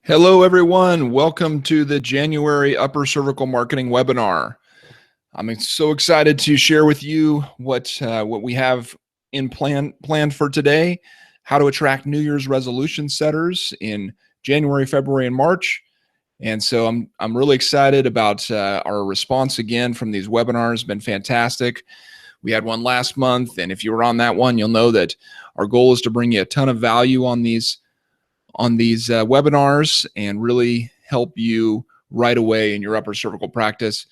Hello, everyone. Welcome to the January Upper Cervical Marketing webinar. I'm so excited to share with you what we have planned for today, how to attract New Year's resolution setters in January, February, and March. And so I'm really excited about our response again from these webinars. It's been fantastic. We had one last month, and if you were on that one, you'll know that our goal is to bring you a ton of value on these webinars and really help you right away in your upper cervical practice.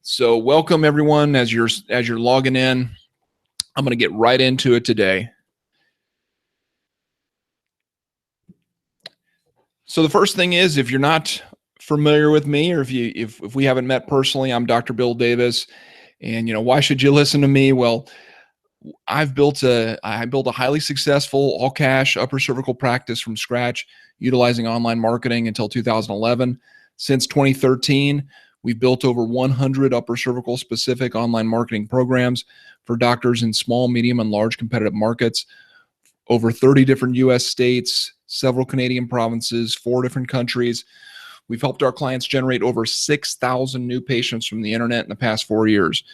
So welcome everyone as you're logging in. I'm going to get right into it today. So the first thing is, if you're not familiar with me, or if we haven't met personally, I'm Dr. Bill Davis, and why should you listen to me? Well, I built a highly successful all cash upper cervical practice from scratch, utilizing online marketing until 2011. Since 2013, we've built over 100 upper cervical specific online marketing programs for doctors in small, medium, and large competitive markets, over 30 different US states, several Canadian provinces, 4 different countries. We've helped our clients generate over 6,000 new patients from the internet in the past 4 years.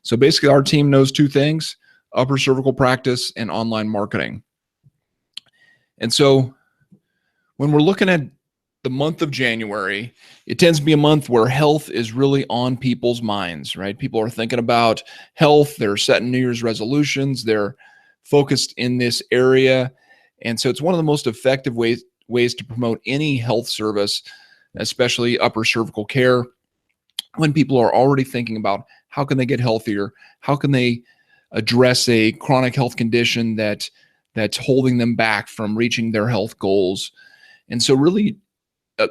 So basically, our team knows 2 things: upper cervical practice and online marketing. And so when we're looking at the month of January, it tends to be a month where health is really on people's minds, right? People are thinking about health. They're setting New Year's resolutions. They're focused in this area. And so it's one of the most effective ways to promote any health service, especially upper cervical care, when people are already thinking about how can they get healthier, how can they address a chronic health condition that's holding them back from reaching their health goals. And so really,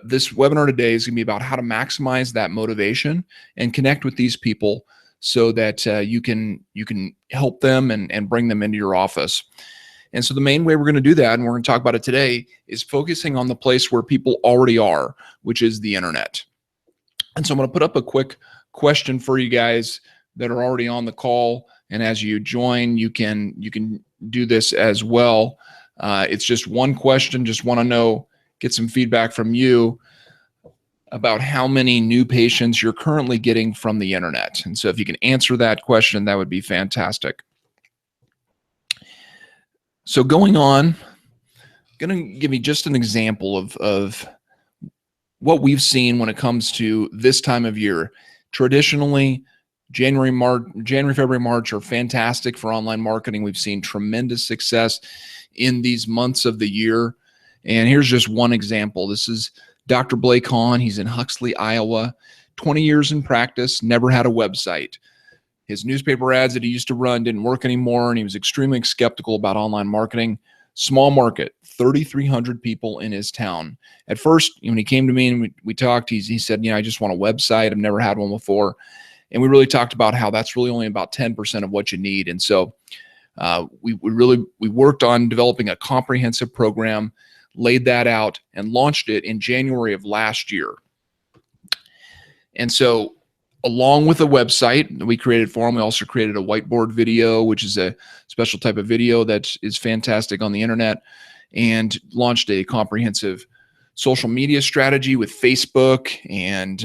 this webinar today is going to be about how to maximize that motivation and connect with these people so that you can help them and bring them into your office. And so the main way we're going to do that, and we're going to talk about it today, is focusing on the place where people already are, which is the internet. And so I'm going to put up a quick question for you guys that are already on the call. And as you join, you can do this as well. It's just one question. Just want to get some feedback from you about how many new patients you're currently getting from the internet. And so if you can answer that question, that would be fantastic. So going on, I'm going to give you just an example of what we've seen when it comes to this time of year. Traditionally, January, February, March are fantastic for online marketing. We've seen tremendous success in these months of the year. And here's just one example. This is Dr. Blake Hahn. He's in Huxley, Iowa, 20 years in practice, never had a website. His newspaper ads that he used to run didn't work anymore, and he was extremely skeptical about online marketing. Small market, 3,300 people in his town. At first, when he came to me and we talked, he said, I just want a website. I've never had one before. And we really talked about how that's really only about 10% of what you need. And so we worked on developing a comprehensive program, laid that out, and launched it in January of last year. And so along with a website that we created for him, we also created a whiteboard video, which is a special type of video that is fantastic on the internet, and launched a comprehensive social media strategy with Facebook and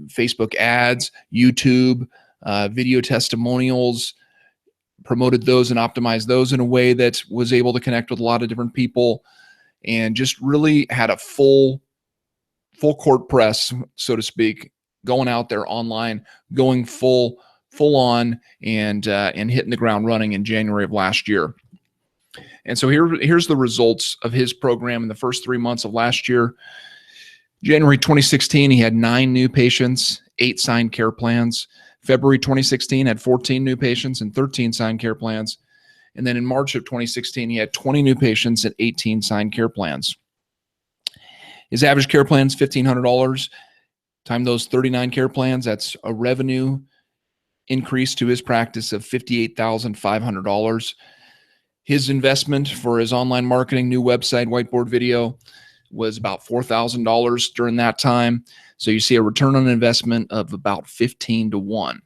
Facebook ads, YouTube, video testimonials, promoted those and optimized those in a way that was able to connect with a lot of different people, and just really had a full court press, so to speak, going out there online, going full on and hitting the ground running in January of last year. And so here's the results of his program in the first 3 months of last year. January 2016, he had 9 new patients, 8 signed care plans. February 2016 had 14 new patients and 13 signed care plans. And then in March of 2016, he had 20 new patients and 18 signed care plans. His average care plan is $1,500. Time those 39 care plans, that's a revenue increase to his practice of $58,500. His investment for his online marketing, new website, whiteboard video was about $4,000 during that time. So you see a return on investment of about 15 to 1.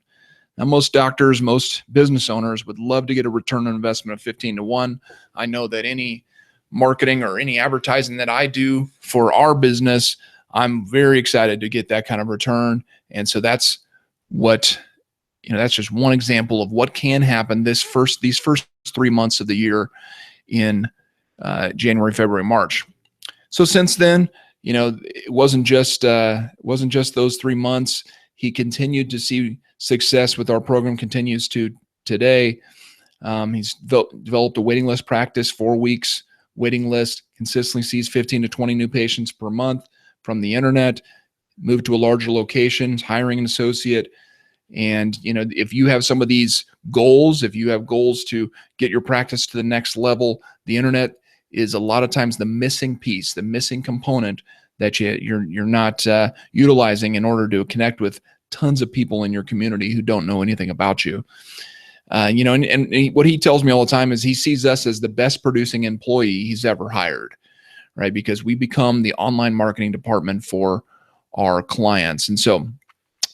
Now, most doctors, most business owners would love to get a return on investment of 15 to 1. I know that any marketing or any advertising that I do for our business, I'm very excited to get that kind of return. And so that's what, that's just one example of what can happen these first 3 months of the year in January, February, March. So since then, it wasn't just those 3 months. He continued to see success with our program, continues to today. He's developed a waiting list practice, 4 weeks waiting list, consistently sees 15 to 20 new patients per month from the internet, moved to a larger location, hiring an associate. And, if you have some of these goals, if you have goals to get your practice to the next level, the internet is a lot of times the missing piece, the missing component that you're not utilizing in order to connect with tons of people in your community who don't know anything about you. And what he tells me all the time is he sees us as the best producing employee he's ever hired, right? Because we become the online marketing department for our clients. And so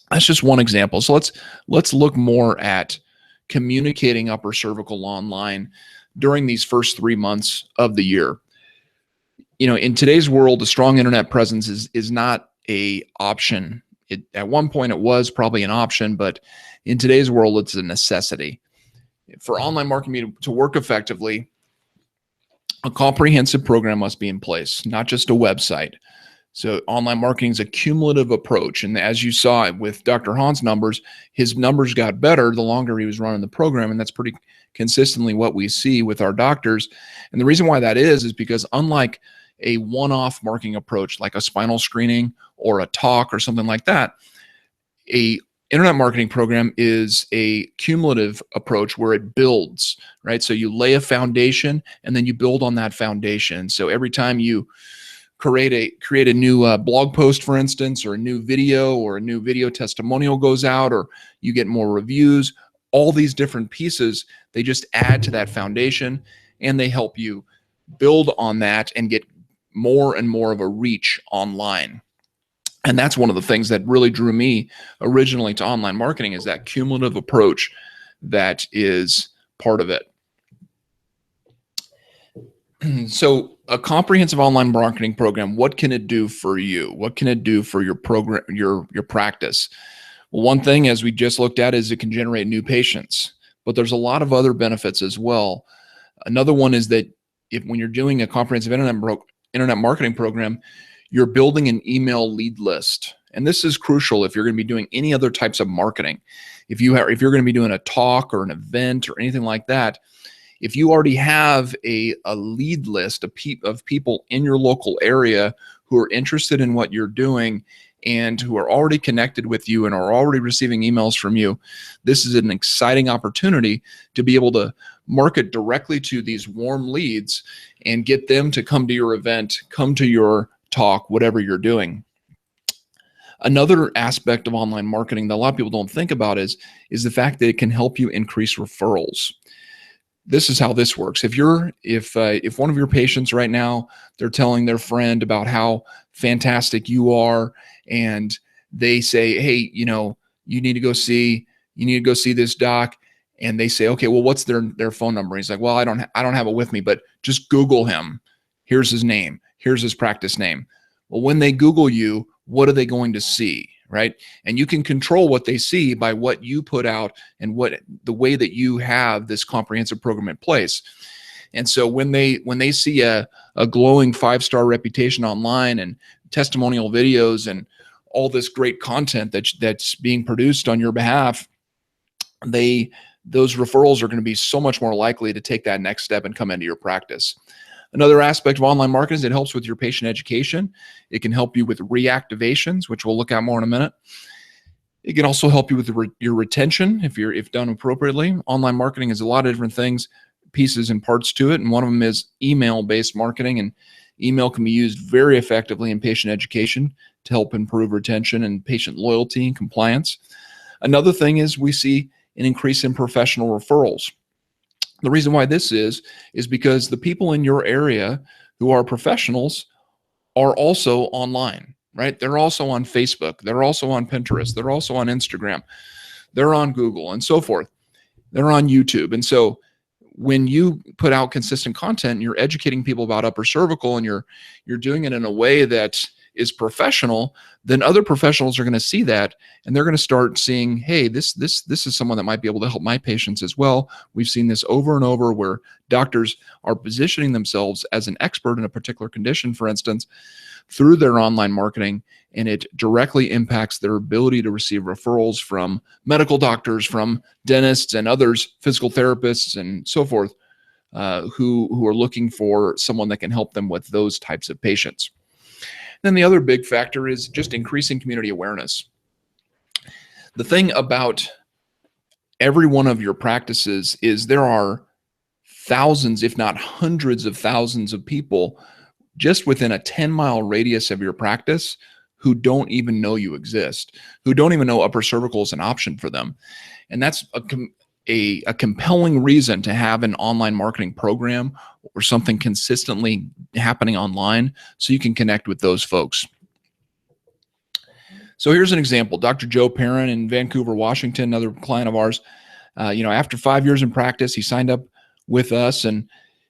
that's just one example. So let's look more at communicating upper cervical online during these first 3 months of the year. In today's world, a strong internet presence is not a option. At one point it was probably an option, but in today's world, it's a necessity. For online marketing to work effectively, a comprehensive program must be in place, not just a website. So online marketing is a cumulative approach. And as you saw with Dr. Hahn's numbers, his numbers got better the longer he was running the program. And that's pretty consistently what we see with our doctors. And the reason why that is because unlike a one-off marketing approach, like a spinal screening or a talk or something like that, a internet marketing program is a cumulative approach where it builds, right? So you lay a foundation and then you build on that foundation. So every time you create a new blog post, for instance, or a new video testimonial goes out, or you get more reviews, all these different pieces, they just add to that foundation and they help you build on that and get more and more of a reach online. And that's one of the things that really drew me originally to online marketing, is that cumulative approach that is part of it. So a comprehensive online marketing program, what can it do for you? What can it do for your program, your practice? Well, one thing, as we just looked at, is it can generate new patients, but there's a lot of other benefits as well. Another one is that when you're doing a comprehensive internet marketing program, you're building an email lead list. And this is crucial if you're going to be doing any other types of marketing. If you're going to be doing a talk or an event or anything like that, if you already have a lead list of people in your local area who are interested in what you're doing and who are already connected with you and are already receiving emails from you, this is an exciting opportunity to be able to market directly to these warm leads and get them to come to your event, come to your talk, whatever you're doing. Another aspect of online marketing that a lot of people don't think about is the fact that it can help you increase referrals. This is how this works. If one of your patients right now, they're telling their friend about how fantastic you are, and they say, hey, you need to go see this doc, and they say, okay, well, what's their phone number? He's like, well, I don't have it with me, but just Google him. Here's his name. Here's his practice name. Well, when they Google you, what are they going to see? Right? And you can control what they see by what you put out and the way that you have this comprehensive program in place. And so when they see a glowing 5-star reputation online and testimonial videos and all this great content that's being produced on your behalf, those referrals are going to be so much more likely to take that next step and come into your practice. Another aspect of online marketing is it helps with your patient education. It can help you with reactivations, which we'll look at more in a minute. It can also help you with your retention if done appropriately. Online marketing has a lot of different things, pieces and parts to it, and one of them is email-based marketing, and email can be used very effectively in patient education to help improve retention and patient loyalty and compliance. Another thing is we see an increase in professional referrals. The reason why this is because the people in your area who are professionals are also online, right? They're also on Facebook. They're also on Pinterest. They're also on Instagram. They're on Google and so forth. They're on YouTube. And so when you put out consistent content, you're educating people about upper cervical, and you're doing it in a way that is professional, then other professionals are going to see that, and they're going to start seeing, hey, this is someone that might be able to help my patients as well. We've seen this over and over where doctors are positioning themselves as an expert in a particular condition, for instance, through their online marketing, and it directly impacts their ability to receive referrals from medical doctors, from dentists and others, physical therapists, and so forth, who are looking for someone that can help them with those types of patients. Then the other big factor is just increasing community awareness. The thing about every one of your practices is there are thousands, if not hundreds of thousands of people just within a 10-mile radius of your practice who don't even know you exist, who don't even know upper cervical is an option for them. And that's a compelling reason to have an online marketing program or something consistently happening online so you can connect with those folks. So here's an example. Dr. Joe Perrin in Vancouver, Washington, another client of ours. After 5 years in practice, he signed up with us, and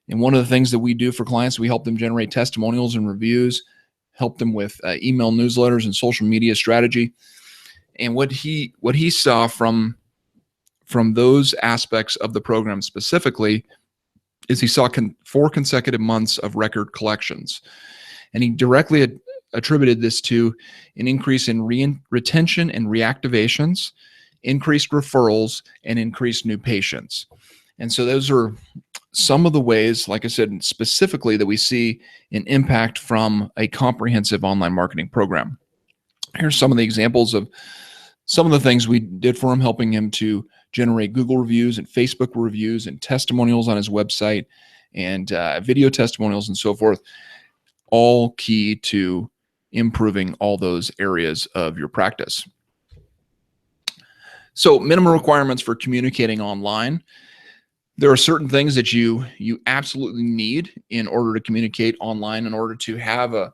one of the things that we do for clients, we help them generate testimonials and reviews, help them with email newsletters and social media strategy. And what he saw from those aspects of the program specifically is he saw 4 consecutive months of record collections. And he directly attributed this to an increase in retention and reactivations, increased referrals, and increased new patients. And so those are some of the ways, like I said, specifically that we see an impact from a comprehensive online marketing program. Here's some of the examples of some of the things we did for him, helping him to generate Google reviews and Facebook reviews and testimonials on his website and video testimonials and so forth, all key to improving all those areas of your practice. So minimum requirements for communicating online. There are certain things that you absolutely need in order to communicate online, in order to have a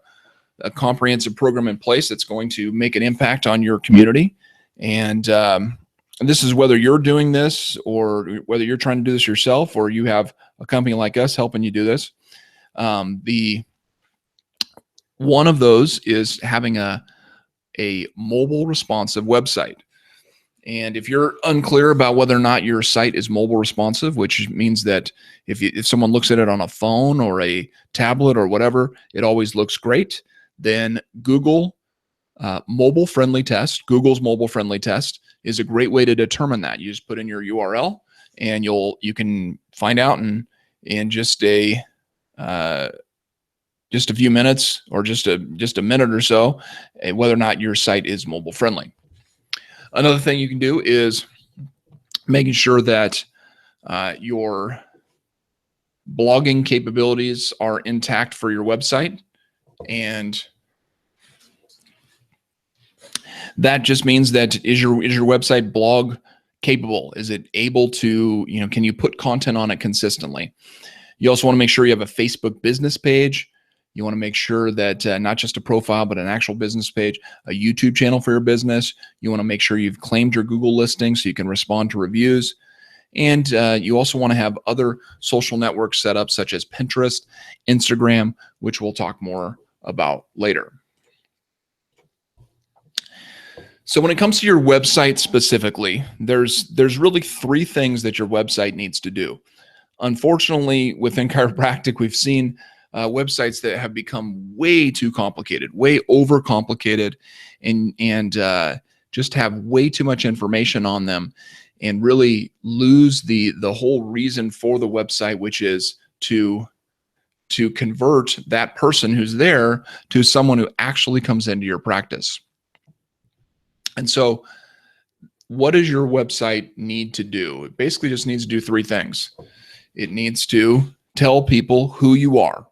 comprehensive program in place that's going to make an impact on your community. And this is whether you're doing this or whether you're trying to do this yourself or you have a company like us helping you do this. The one of those is having a mobile responsive website. And if you're unclear about whether or not your site is mobile responsive, which means that if someone looks at it on a phone or a tablet or whatever, it always looks great, then Google mobile friendly test, Google's mobile friendly test is a great way to determine that. You just put in your URL and you can find out in just a few minutes or just a minute or so whether or not your site is mobile friendly. Another thing you can do is making sure that your blogging capabilities are intact for your website. And that just means that is your website blog capable? Is it able to, can you put content on it consistently? You also want to make sure you have a Facebook business page. You want to make sure that not just a profile, but an actual business page, a YouTube channel for your business. You want to make sure you've claimed your Google listing so you can respond to reviews. And you also want to have other social networks set up, such as Pinterest, Instagram, which we'll talk more about later. So when it comes to your website specifically, there's really 3 things that your website needs to do. Unfortunately, within chiropractic, we've seen websites that have become way too complicated, way overcomplicated, and just have way too much information on them, and really lose the whole reason for the website, which is to convert that person who's there to someone who actually comes into your practice. And so what does your website need to do? It basically just needs to do 3 things. It needs to tell people who you are.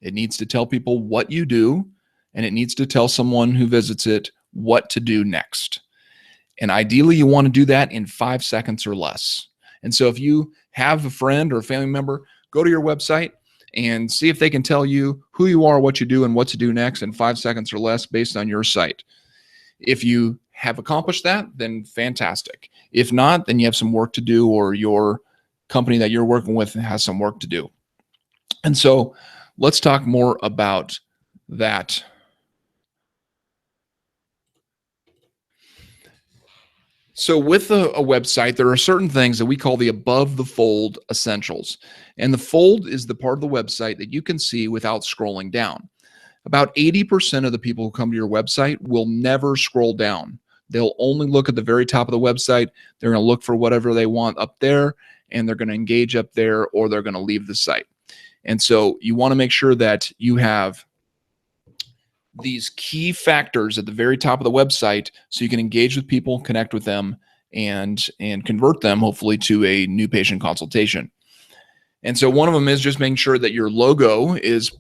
It needs to tell people what you do, and it needs to tell someone who visits it what to do next. And ideally, you want to do that in 5 seconds or less. And so if you have a friend or a family member, go to your website and see if they can tell you who you are, what you do, and what to do next in 5 seconds or less based on your site. If you have accomplished that, then fantastic. If not, then you have some work to do, or your company that you're working with has some work to do. And so let's talk more about that. So with a website, there are certain things that we call the above the fold essentials. And the fold is the part of the website that you can see without scrolling down. About 80% of the people who come to your website will never scroll down. They'll only look at the very top of the website. They're going to look for whatever they want up there, and they're going to engage up there, or they're going to leave the site. And so you want to make sure that you have these key factors at the very top of the website so you can engage with people, connect with them, and convert them hopefully to a new patient consultation. And so one of them is just making sure that your logo is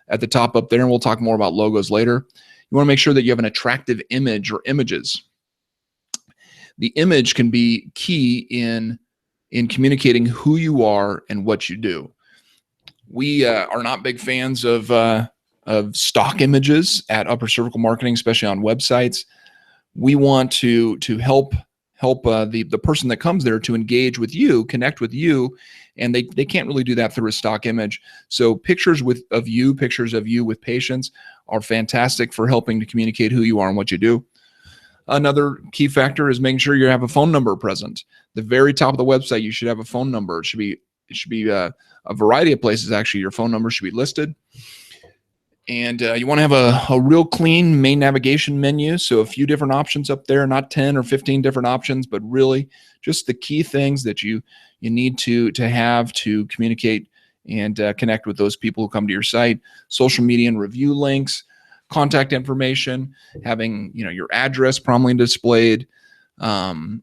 at the top up there, and we'll talk more about logos later. You want to make sure that you have an attractive image or images. The image can be key in communicating who you are and what you do. We are not big fans of stock images at Upper Cervical Marketing, especially on websites. We want to help the person that comes there to engage with you, connect with you, and they can't really do that through a stock image. So pictures of you with patients are fantastic for helping to communicate who you are and what you do. Another key factor is making sure you have a phone number present. The very top of the website, you should have a phone number. It should be a variety of places. Actually, your phone number should be listed. And you want to have a real clean main navigation menu. So a few different options up there, not 10 or 15 different options, but really just the key things that you need to have to communicate and connect with those people who come to your site. Social media and review links, contact information, having your address prominently displayed, and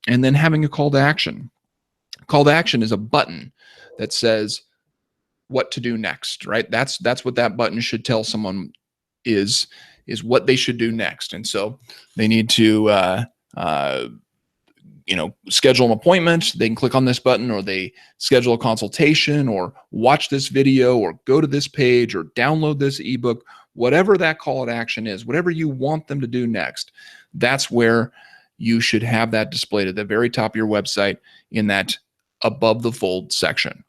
then having a call to action. Call to action is a button that says what to do next, right? That's what that button should tell someone is what they should do next. And so they need to schedule an appointment. They can click on this button, or they schedule a consultation, or watch this video, or go to this page, or download this ebook. Whatever that call to action is, whatever you want them to do next, that's where you should have that displayed at the very top of your website in that above the fold section.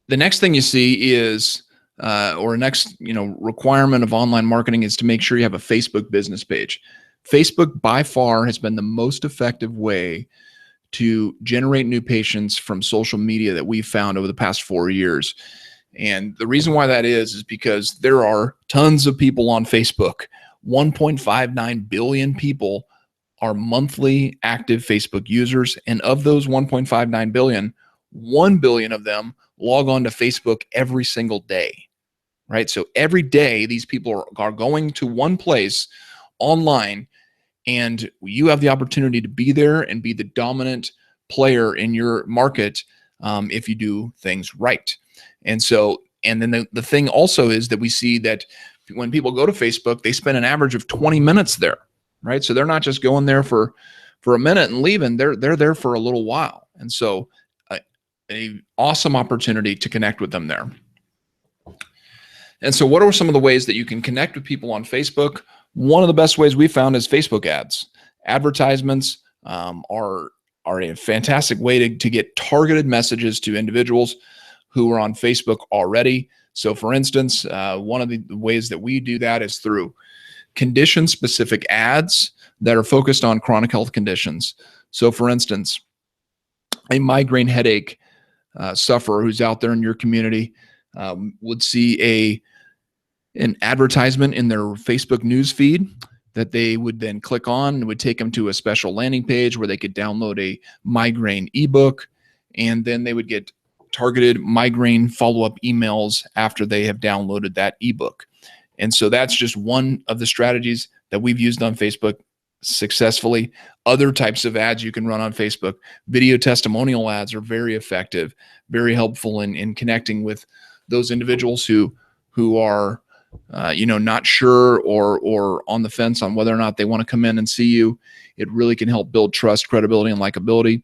The next thing you see is, or next, requirement of online marketing is to make sure you have a Facebook business page. Facebook by far has been the most effective way to generate new patients from social media that we've found over the past 4 years. And the reason why that is because there are tons of people on Facebook. 1.59 billion people are monthly active Facebook users. And of those 1.59 billion, 1 billion of them log on to Facebook every single day, right? So every day, these people are going to one place online, and you have the opportunity to be there and be the dominant player in your market if you do things right. And so, and then the thing also is that we see that when people go to Facebook, they spend an average of 20 minutes there, right? So they're not just going there for a minute and leaving. They're there for a little while. And so an awesome opportunity to connect with them there. And so what are some of the ways that you can connect with people on Facebook? One of the best ways we found is Facebook ads. Advertisements are a fantastic way to get targeted messages to individuals who are on Facebook already. So for instance, one of the ways that we do that is through condition-specific ads that are focused on chronic health conditions. So for instance, a migraine headache sufferer who's out there in your community would see an advertisement in their Facebook news feed that they would then click on, and would take them to a special landing page where they could download a migraine ebook, and then they would get targeted migraine follow-up emails after they have downloaded that ebook. And so that's just one of the strategies that we've used on Facebook successfully. Other types of ads you can run on Facebook. Video testimonial ads are very effective, very helpful in connecting with those individuals who are not sure or on the fence on whether or not they want to come in and see you. It really can help build trust, credibility, and likability.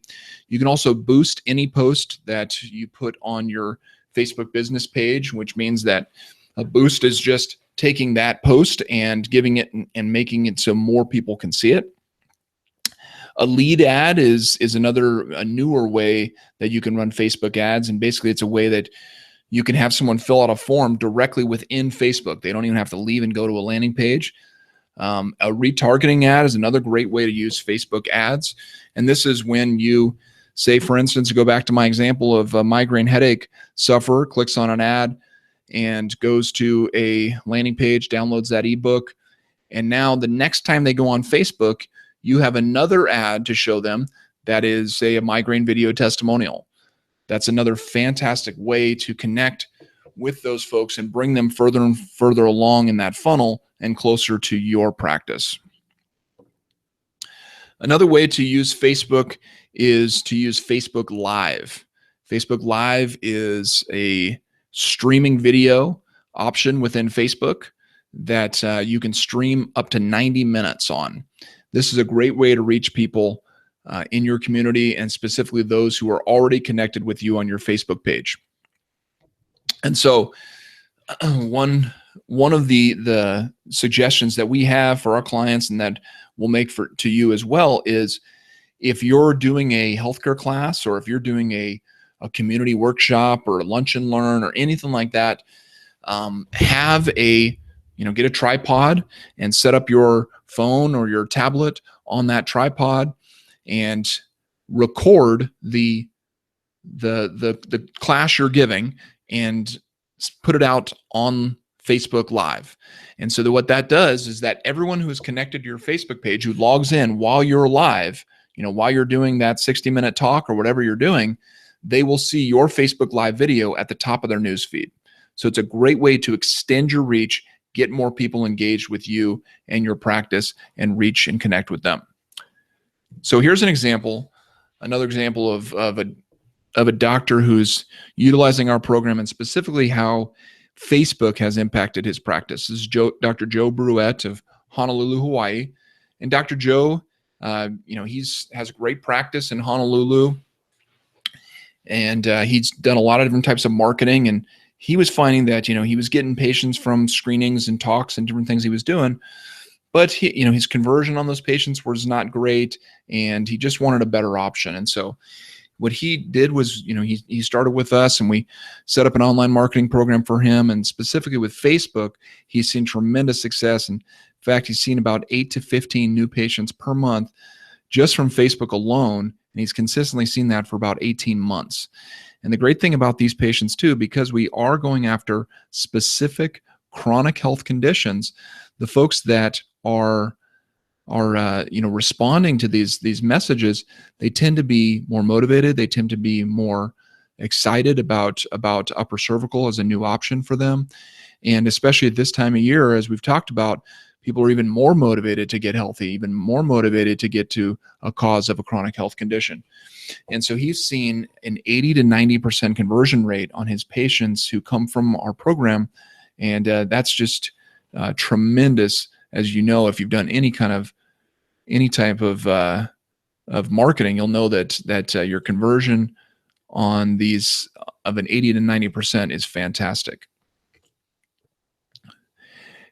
You can also boost any post that you put on your Facebook business page, which means that a boost is just taking that post and giving it and making it so more people can see it. A lead ad is a newer way that you can run Facebook ads, and basically it's a way that you can have someone fill out a form directly within Facebook. They don't even have to leave and go to a landing page. A retargeting ad is another great way to use Facebook ads, and this is when you say, for instance, go back to my example of a migraine headache sufferer, clicks on an ad and goes to a landing page, downloads that ebook, and now the next time they go on Facebook, you have another ad to show them that is, say, a migraine video testimonial. That's another fantastic way to connect with those folks and bring them further and further along in that funnel and closer to your practice. Another way to use Facebook is to use Facebook Live. Facebook Live is a streaming video option within Facebook that you can stream up to 90 minutes on. This is a great way to reach people in your community, and specifically those who are already connected with you on your Facebook page. And so one of the suggestions that we have for our clients, and that we'll make to you as well, is if you're doing a healthcare class, or if you're doing a community workshop or a lunch and learn or anything like that, get a tripod and set up your phone or your tablet on that tripod and record the class you're giving and put it out on Facebook Live. And so what that does is that everyone who is connected to your Facebook page, who logs in while you're live, while you're doing that 60-minute talk or whatever you're doing, they will see your Facebook Live video at the top of their news feed. So it's a great way to extend your reach, get more people engaged with you and your practice, and reach and connect with them. So here's an example, another example of a doctor who's utilizing our program, and specifically how Facebook has impacted his practice. This is Dr. Joe Bruette of Honolulu, Hawaii. And Dr. Joe, has a great practice in Honolulu, and he's done a lot of different types of marketing, and he was finding that, he was getting patients from screenings and talks and different things he was doing, but his conversion on those patients was not great, and he just wanted a better option. And so what he did was, he started with us, and we set up an online marketing program for him. And specifically with Facebook, he's seen tremendous success. And in fact, he's seen about 8 to 15 new patients per month just from Facebook alone. And he's consistently seen that for about 18 months. And the great thing about these patients too, because we are going after specific chronic health conditions, the folks that are responding to these messages, they tend to be more motivated. They tend to be more excited about upper cervical as a new option for them. And especially at this time of year, as we've talked about, people are even more motivated to get healthy, even more motivated to get to a cause of a chronic health condition. And so he's seen an 80 to 90% conversion rate on his patients who come from our program. And that's just tremendous. As you know, if you've done any type of marketing, you'll know that your conversion on these of an 80 to 90% is fantastic.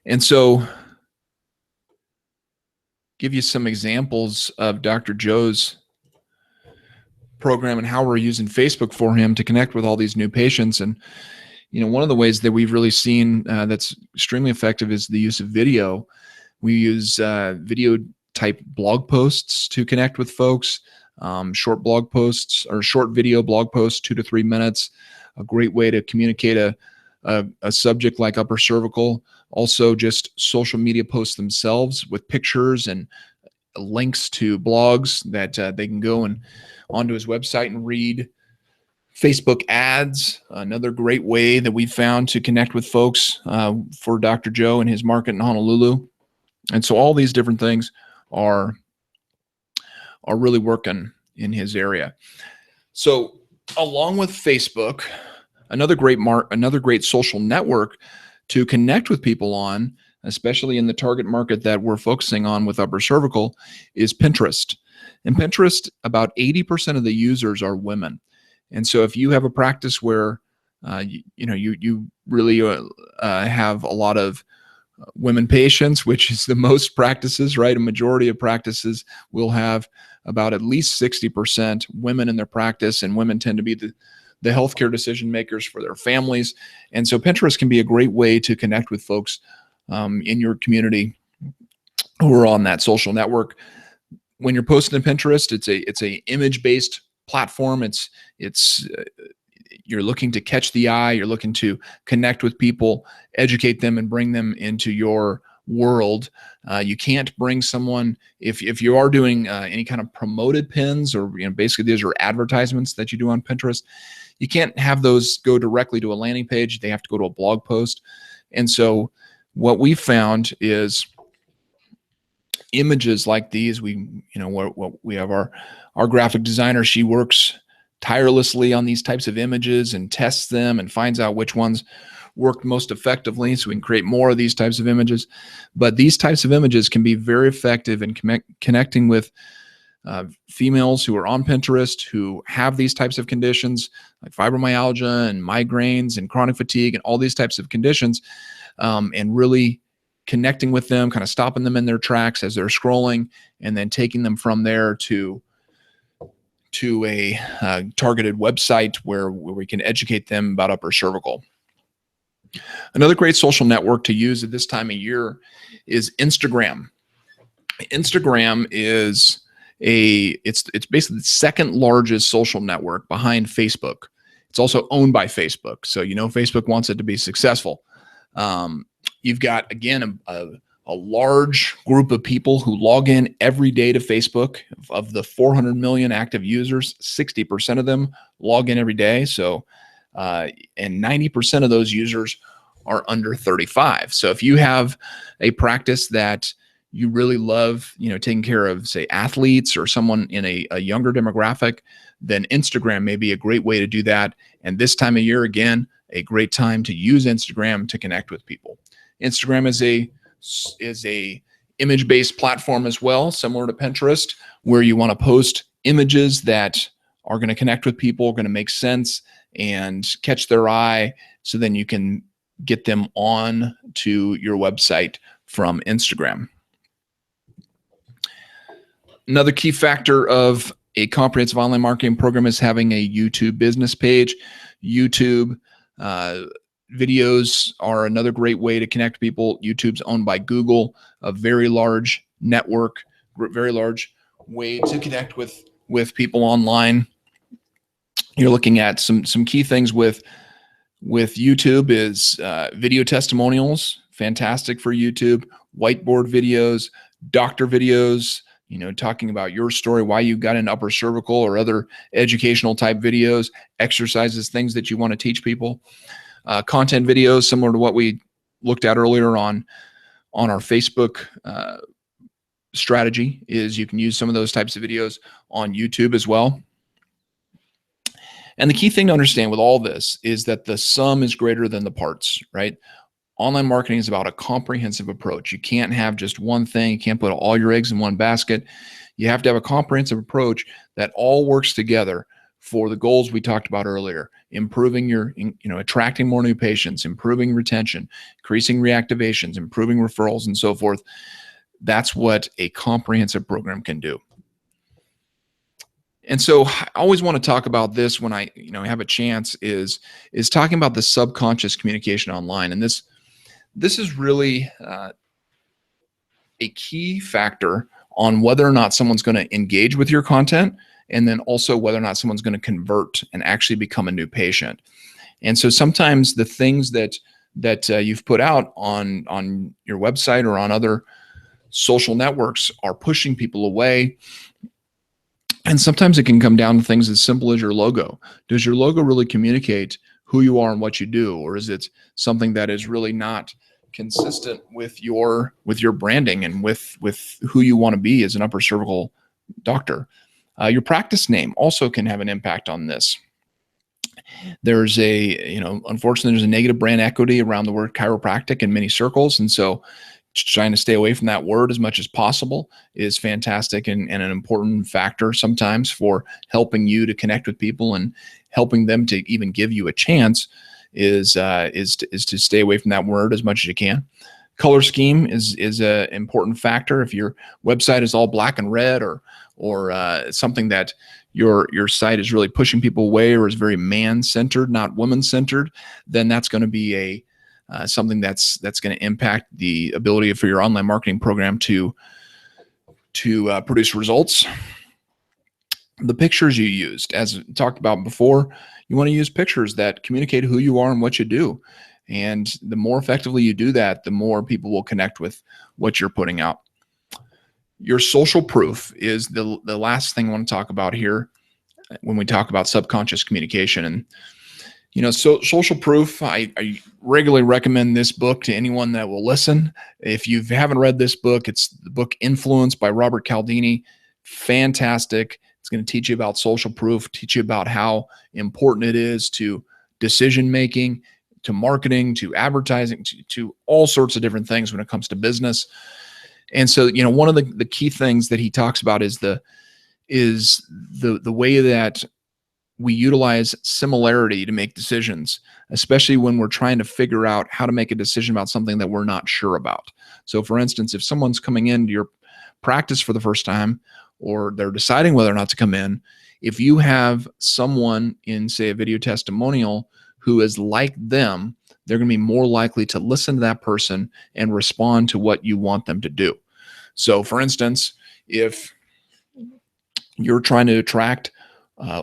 And so, give you some examples of Dr. Joe's program and how we're using Facebook for him to connect with all these new patients. And one of the ways that we've really seen that's extremely effective is the use of video. We use video type blog posts to connect with folks, short blog posts or short video blog posts, 2 to 3 minutes, a great way to communicate a subject like upper cervical. Also just social media posts themselves with pictures and links to blogs that they can go and onto his website and read. Facebook ads, another great way that we found to connect with folks for Dr. Joe and his market in Honolulu. And so all these different things are really working in his area. So along with Facebook, another great social network to connect with people on, especially in the target market that we're focusing on with upper cervical, is Pinterest. And Pinterest, about 80% of the users are women. And so if you have a practice where you really have a lot of women patients, which is the most practices, right? A majority of practices will have about at least 60% women in their practice, and women tend to be the healthcare decision makers for their families. And so Pinterest can be a great way to connect with folks in your community who are on that social network. When you're posting to Pinterest, it's a image based platform. It's you're looking to catch the eye. You're looking to connect with people, educate them, and bring them into your world. You can't bring someone if you are doing any kind of promoted pins, or basically these are advertisements that you do on Pinterest. You can't have those go directly to a landing page. They have to go to a blog post. And so what we found is images like these. What we have our graphic designer. She works tirelessly on these types of images and tests them and finds out which ones work most effectively, so we can create more of these types of images. But these types of images can be very effective in connecting with females who are on Pinterest who have these types of conditions like fibromyalgia and migraines and chronic fatigue and all these types of conditions, and really connecting with them, kind of stopping them in their tracks as they're scrolling, and then taking them from there to a targeted website where we can educate them about upper cervical. Another great social network to use at this time of year is Instagram. Instagram is it's basically the second largest social network behind Facebook. It's also owned by Facebook, so Facebook wants it to be successful. You've got, again, a large group of people who log in every day to Facebook. Of the 400 million active users, 60% of them log in every day. So, and 90% of those users are under 35. So if you have a practice that you really love, taking care of, say, athletes or someone in a younger demographic, then Instagram may be a great way to do that. And this time of year, again, a great time to use Instagram to connect with people. Instagram is a image-based platform as well, similar to Pinterest, where you want to post images that are going to connect with people, going to make sense and catch their eye, so then you can get them on to your website from Instagram. Another key factor of a comprehensive online marketing program is having a YouTube business page. YouTube videos are another great way to connect people. YouTube's owned by Google, a very large network, very large way to connect with people online. You're looking at some key things with YouTube is video testimonials, fantastic for YouTube, whiteboard videos, doctor videos, talking about your story, why you got into upper cervical, or other educational type videos, exercises, things that you want to teach people. Content videos similar to what we looked at earlier on our Facebook strategy is you can use some of those types of videos on YouTube as well. And the key thing to understand with all this is that the sum is greater than the parts, right? Online marketing is about a comprehensive approach. You can't have just one thing. You can't put all your eggs in one basket. You have to have a comprehensive approach that all works together for the goals we talked about earlier: improving attracting more new patients, improving retention, increasing reactivations, improving referrals, and so forth. That's what a comprehensive program can do. And so I always want to talk about this when I have a chance is talking about the subconscious communication online. And this is really a key factor on whether or not someone's going to engage with your content, and then also whether or not someone's going to convert and actually become a new patient. And so sometimes the things that you've put out on your website or on other social networks are pushing people away. And sometimes it can come down to things as simple as your logo. Does your logo really communicate who you are and what you do? Or is it something that is really not consistent with your branding and with who you want to be as an upper cervical doctor? Your practice name also can have an impact on this. There's unfortunately, there's a negative brand equity around the word chiropractic in many circles. And so trying to stay away from that word as much as possible is fantastic and an important factor sometimes for helping you to connect with people and helping them to even give you a chance is to stay away from that word as much as you can. Color scheme is an important factor. If your website is all black and red or or something that your site is really pushing people away or is very man-centered, not woman-centered, then that's going to be a something that's going to impact the ability for your online marketing program to produce results. The pictures you used, as talked about before, you want to use pictures that communicate who you are and what you do. And the more effectively you do that, the more people will connect with what you're putting out. Your social proof is the last thing I want to talk about here when we talk about subconscious communication. And so social proof, I regularly recommend this book to anyone that will listen. If you haven't read this book, it's the book Influence by Robert Cialdini. Fantastic. It's going to teach you about social proof, teach you about how important it is to decision making, to marketing, to advertising, to all sorts of different things when it comes to business. And so, one of the key things that he talks about is the way that we utilize similarity to make decisions, especially when we're trying to figure out how to make a decision about something that we're not sure about. So for instance, if someone's coming into your practice for the first time, or they're deciding whether or not to come in, if you have someone in, say, a video testimonial who is like them, they're going to be more likely to listen to that person and respond to what you want them to do. So for instance, if you're trying to attract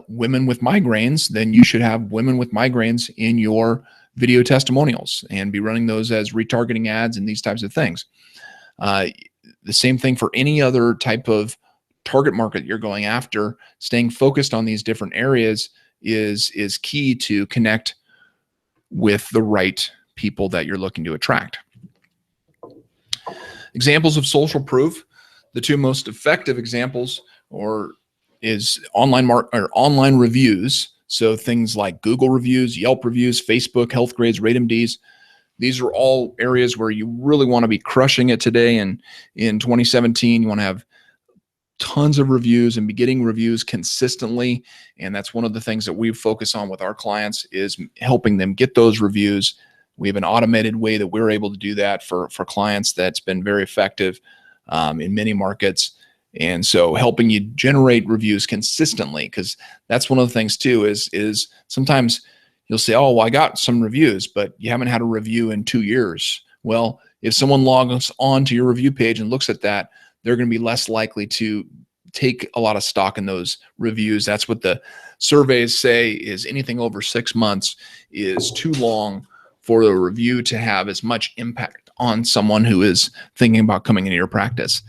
women with migraines, then you should have women with migraines in your video testimonials and be running those as retargeting ads and these types of things. The same thing for any other type of target market you're going after. Staying focused on these different areas is key to connect with the right people that you're looking to attract. Examples of social proof. The two most effective examples is online reviews. So things like Google reviews, Yelp reviews, Facebook, Health Grades, RateMDs. These are all areas where you really want to be crushing it today. And in 2017, you want to have tons of reviews and be getting reviews consistently. And that's one of the things that we focus on with our clients, is helping them get those reviews. We have an automated way that we're able to do that for clients that's been very effective in many markets. And so helping you generate reviews consistently, because that's one of the things too, is sometimes you'll say, oh, well, I got some reviews, but you haven't had a review in 2 years. Well, if someone logs on to your review page and looks at that, they're going to be less likely to take a lot of stock in those reviews. That's what the surveys say, is anything over 6 months is too long for the review to have as much impact on someone who is thinking about coming into your practice.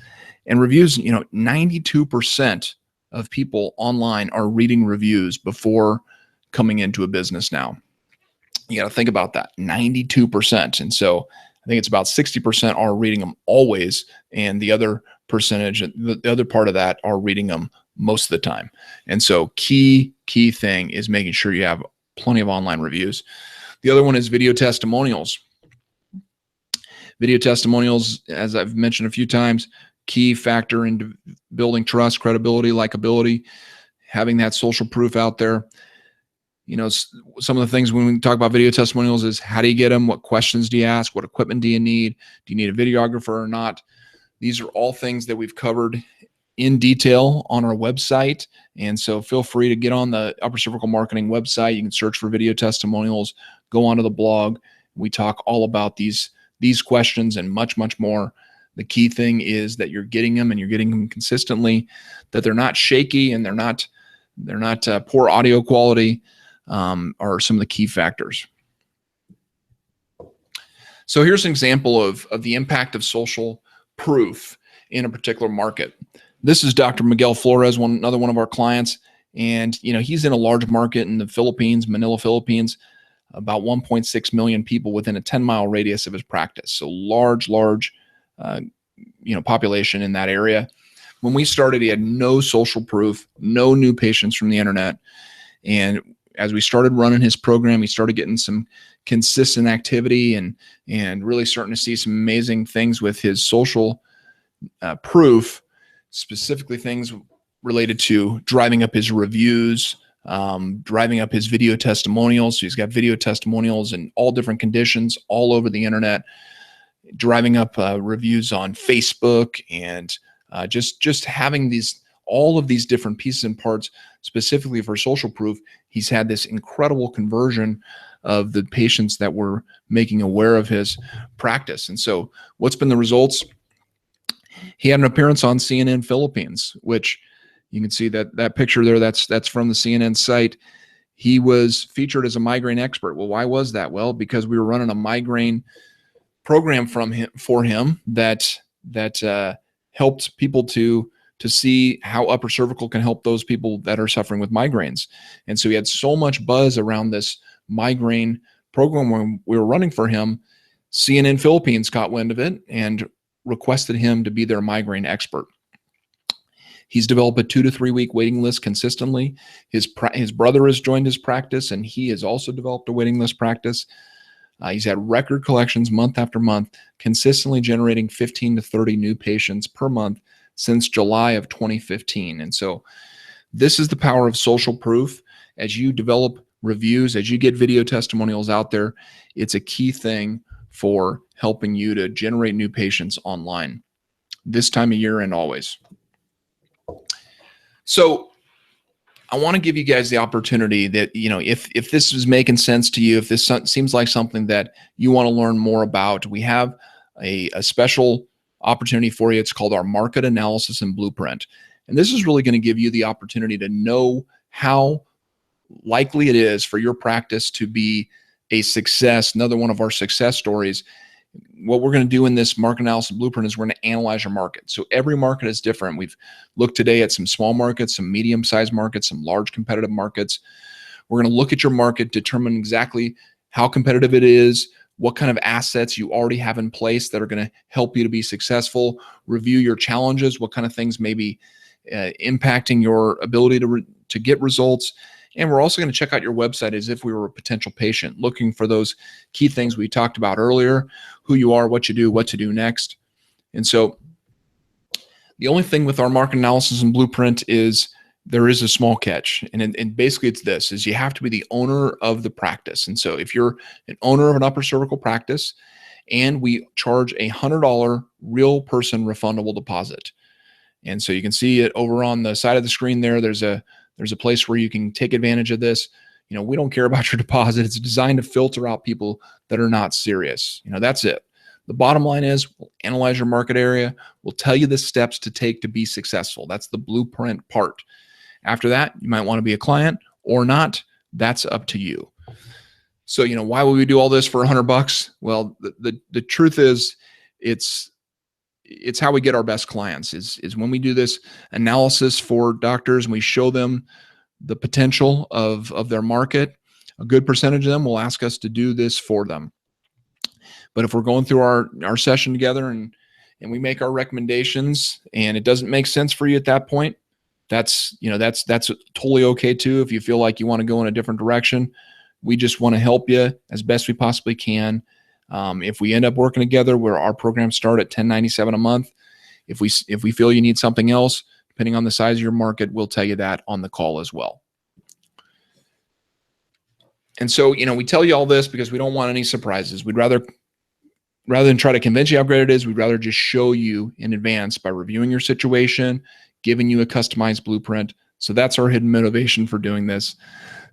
And reviews, 92% of people online are reading reviews before coming into a business now. You got to think about that, 92%. And so I think it's about 60% are reading them always, and the other percentage, the other part of that, are reading them most of the time. And so key thing is making sure you have plenty of online reviews. The other one is video testimonials. Video testimonials, as I've mentioned a few times, key factor in building trust, credibility, likability, having that social proof out there. Some of the things when we talk about video testimonials is, how do you get them? What questions do you ask? What equipment do you need? Do you need a videographer or not? These are all things that we've covered in detail on our website. And so feel free to get on the Upper Cervical Marketing website. You can search for video testimonials, go onto the blog. We talk all about these questions and much, much more. The key thing is that you're getting them, and you're getting them consistently, that they're not shaky and they're not poor audio quality, are some of the key factors. So here's an example of the impact of social proof in a particular market. This is Dr. Miguel Flores, another one of our clients. And, he's in a large market in the Philippines, Manila, Philippines, about 1.6 million people within a 10-mile radius of his practice. So large, population in that area. When we started, he had no social proof, no new patients from the internet. And as we started running his program, he started getting some consistent activity and really starting to see some amazing things with his social proof, specifically things related to driving up his reviews, driving up his video testimonials. So he's got video testimonials in all different conditions all over the internet, driving up reviews on Facebook, and just having these all of these different pieces and parts specifically for social proof, he's had this incredible conversion of the patients that we're making aware of his practice. And so what's been the results? He had an appearance on CNN Philippines, which you can see that picture there. That's from the CNN site. He was featured as a migraine expert. Well, why was that? Well, because we were running a migraine program for him that helped people to see how upper cervical can help those people that are suffering with migraines. And so he had so much buzz around this migraine program when we were running for him. CNN Philippines caught wind of it and requested him to be their migraine expert. He's developed a 2 to 3 week waiting list consistently. His brother has joined his practice, and he has also developed a waiting list practice. He's had record collections month after month, consistently generating 15 to 30 new patients per month since July of 2015. And so this is the power of social proof. As you develop reviews, as you get video testimonials out there, it's a key thing for helping you to generate new patients online this time of year and always. So I want to give you guys the opportunity that, if this is making sense to you, if this seems like something that you want to learn more about, we have a special opportunity for you. It's called our Market Analysis and Blueprint. And this is really going to give you the opportunity to know how likely it is for your practice to be a success. Another one of our success stories. What we're going to do in this market analysis blueprint is we're going to analyze your market. So every market is different. We've looked today at some small markets, some medium-sized markets, some large competitive markets. We're going to look at your market, determine exactly how competitive it is, what kind of assets you already have in place that are going to help you to be successful, review your challenges, what kind of things may be impacting your ability to get results. And we're also going to check out your website as if we were a potential patient, looking for those key things we talked about earlier: who you are, what you do, what to do next. And so the only thing with our market analysis and blueprint is there is a small catch. And basically it's this, is you have to be the owner of the practice. And so if you're an owner of an upper cervical practice, and we charge a $100 real person refundable deposit. And so you can see it over on the side of the screen there. There's a place where you can take advantage of this. We don't care about your deposit. It's designed to filter out people that are not serious. That's it. The bottom line is we'll analyze your market area. We'll tell you the steps to take to be successful. That's the blueprint part. After that, you might want to be a client or not. That's up to you. So, why would we do all this for $100? Well, the truth is it's how we get our best clients is when we do this analysis for doctors and we show them the potential of their market. A good percentage of them will ask us to do this for them. But if we're going through our session together and we make our recommendations and it doesn't make sense for you at that point, that's totally okay too. If you feel like you want to go in a different direction, we just want to help you as best we possibly can. If we end up working together, where our programs start at $10.97 a month, if we feel you need something else, depending on the size of your market, we'll tell you that on the call as well. And so, we tell you all this because we don't want any surprises. We'd rather than try to convince you how great it is, we'd rather just show you in advance by reviewing your situation, giving you a customized blueprint. So that's our hidden motivation for doing this.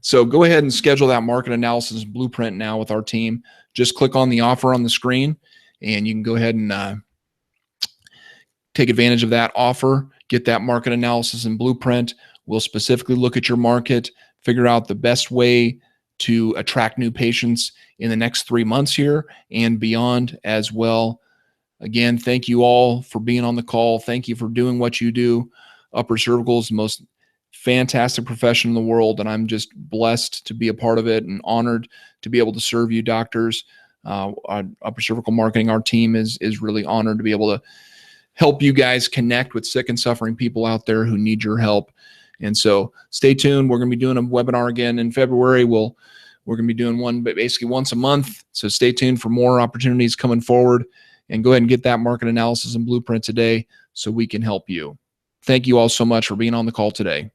So go ahead and schedule that market analysis blueprint now with our team. Just click on the offer on the screen and you can go ahead and take advantage of that offer, get that market analysis and blueprint. We'll specifically look at your market, figure out the best way to attract new patients in the next 3 months here and beyond as well. Again, thank you all for being on the call. Thank you for doing what you do. Upper cervical is the most fantastic profession in the world, and I'm just blessed to be a part of it and honored to be able to serve you doctors. Upper cervical marketing, our team is really honored to be able to help you guys connect with sick and suffering people out there who need your help. And so stay tuned. We're going to be doing a webinar again in February. We're going to be doing one basically once a month. So stay tuned for more opportunities coming forward, and go ahead and get that market analysis and blueprint today so we can help you. Thank you all so much for being on the call today.